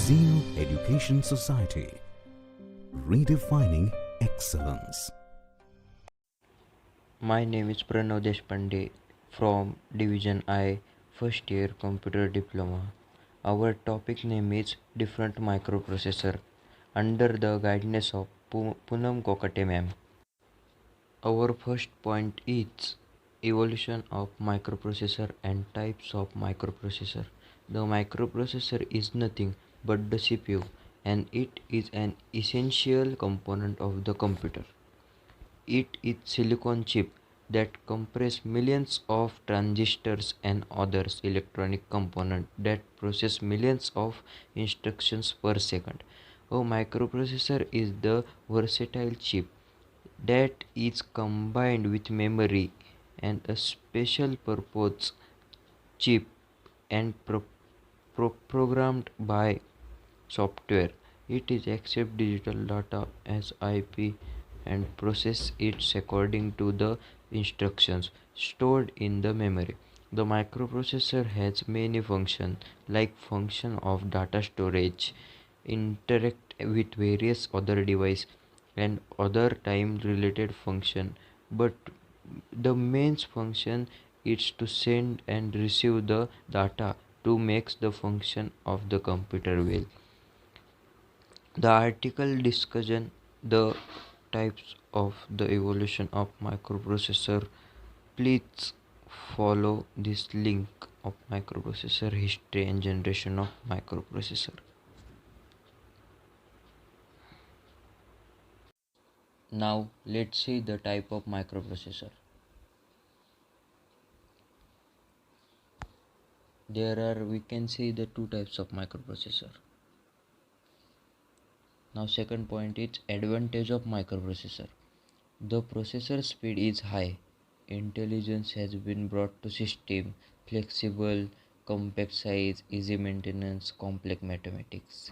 Zeal Education Society, redefining excellence. My name is Pranav Deshpande from Division I, first year Computer Diploma. Our topic name is Different Microprocessor under the guidance of Poonam Kokate ma'am. Our first point is evolution of microprocessor and types of microprocessor. The microprocessor is nothing but the CPU, and it is an essential component of the computer. It is silicon chip that compress millions of transistors and other electronic components that process millions of instructions per second. A microprocessor is the versatile chip that is combined with memory and a special purpose chip and programmed by software. It is accept digital data as IP and process it according to the instructions stored in the memory. The microprocessor has many functions like function of data storage, interact with various other devices and other time related function, but the main function is to send and receive the data to make the function of the computer well. The article discussion the types of the evolution of microprocessor. Please follow this link of microprocessor history and generation of microprocessor. Now let's see the type of microprocessor. We can see the two types of microprocessor. Now second point is advantage of microprocessor. The processor speed is high. Intelligence has been brought to system, flexible, compact size, easy maintenance, complex mathematics.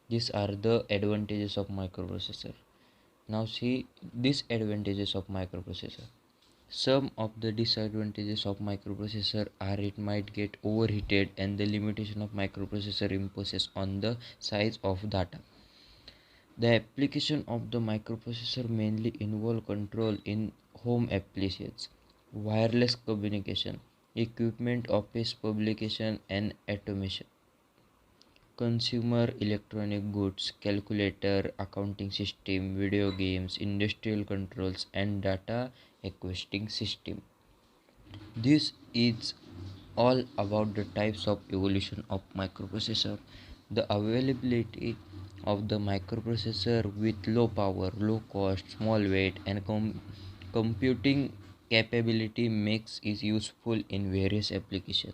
These are the advantages of microprocessor. Now see disadvantages of microprocessor. Some of the disadvantages of microprocessor are it might get overheated and the limitation of microprocessor imposes on the size of data. The application of the microprocessor mainly involve control in home appliances, wireless communication, equipment, office publication and automation, consumer electronic goods, calculator, accounting system, video games, industrial controls and data acquiring system. This is all about the types of evolution of microprocessor. The availability of the microprocessor with low power, low cost, small weight and computing capability makes it useful in various applications.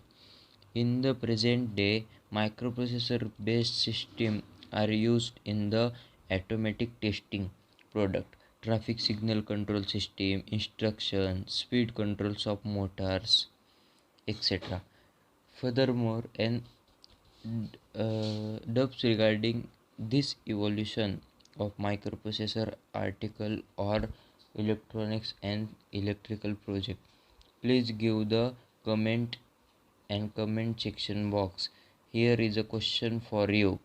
In the present day, microprocessor based systems are used in the automatic testing product, traffic signal control system, instruction, speed controls of motors, etc. Furthermore, an dubs regarding this evolution of microprocessor article or electronics and electrical project. Please give the comment and comment section box. Here is a question for you.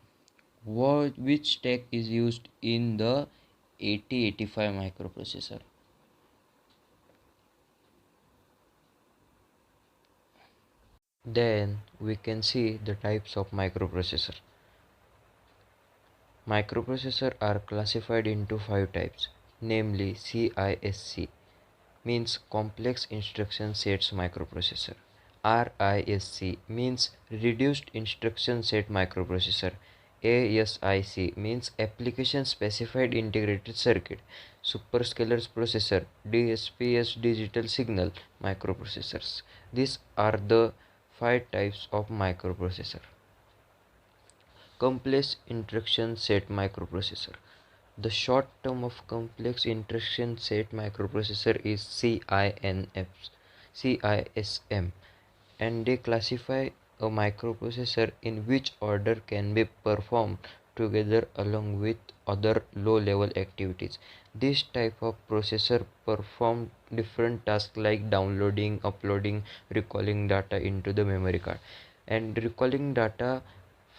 Which stack is used in the 8085 microprocessor? Then we can see the types of microprocessor. Microprocessors are classified into 5 types, namely CISC means complex instruction sets microprocessor. RISC means reduced instruction set microprocessor. ASIC means application specified integrated circuit. Superscalar processor, DSPs digital signal microprocessors. These are the 5 types of microprocessor. Complex instruction set microprocessor. The short term of complex instruction set microprocessor is CISM, and they classify a microprocessor in which order can be performed together along with other low level activities. This type of processor perform different tasks like downloading, uploading, recalling data into the memory card, and recalling data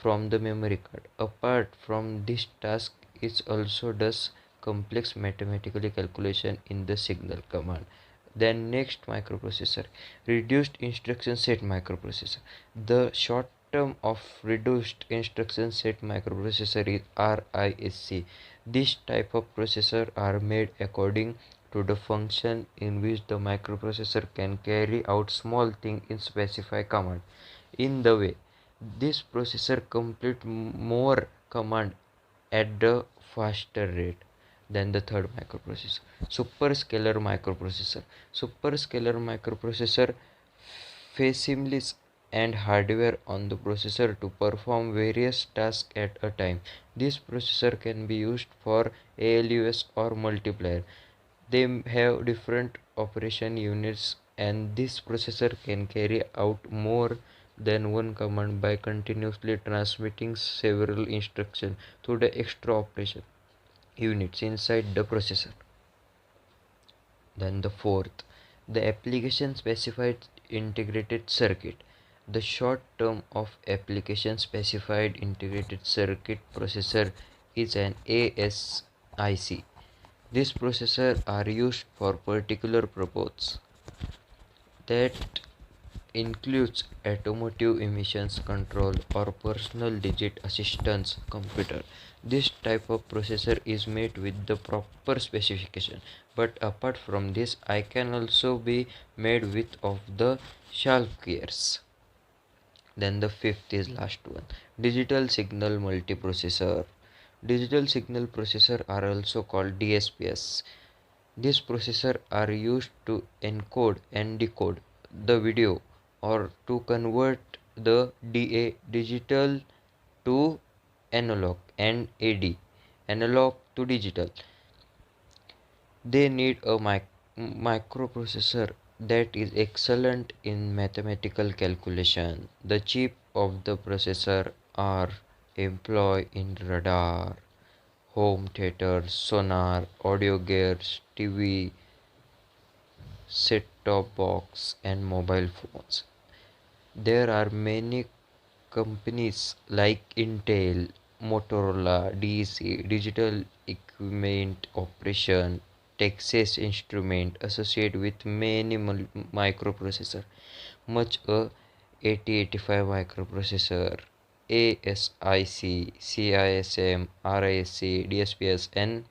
from the memory card. Apart from this task, it also does complex mathematical calculation in the signal command. Then next microprocessor, reduced instruction set microprocessor. The short term of reduced instruction set microprocessor is RISC. This type of processor are made according to the function in which the microprocessor can carry out small thing in specified command. In the way, this processor complete more command at the faster rate than the third microprocessor. Superscalar microprocessor. Superscalar microprocessor facesimiles and hardware on the processor to perform various tasks at a time. This processor can be used for ALUs or multiplier. They have different operation units, and this processor can carry out more than one command by continuously transmitting several instructions to the extra operation units inside the processor. Then the fourth, the application specified integrated circuit. The short term of application specified integrated circuit processor is an ASIC. These processors are used for particular purpose that includes automotive emissions control or personal digit assistance computer. This type of processor is made with the proper specification, but apart from this, I can also be made with of the shelf gears. Then the fifth is last one, digital signal multiprocessor. Digital signal processor are also called DSPs. These processors are used to encode and decode the video or to convert the DA digital to analog and AD analog to digital. They need a microprocessor that is excellent in mathematical calculation. The chip of the processor are employed in radar, home theater, sonar, audio gears, TV, set-top box, and mobile phones. There are many companies like Intel, Motorola, DC, Digital Equipment Operation, Texas Instrument associated with many microprocessor, much a 8085 microprocessor, ASIC, CISM, RISC, DSPS, and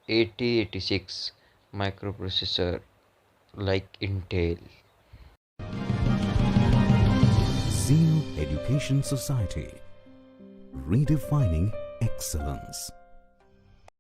8086 microprocessor like Intel. Zeal Education Society, redefining excellence.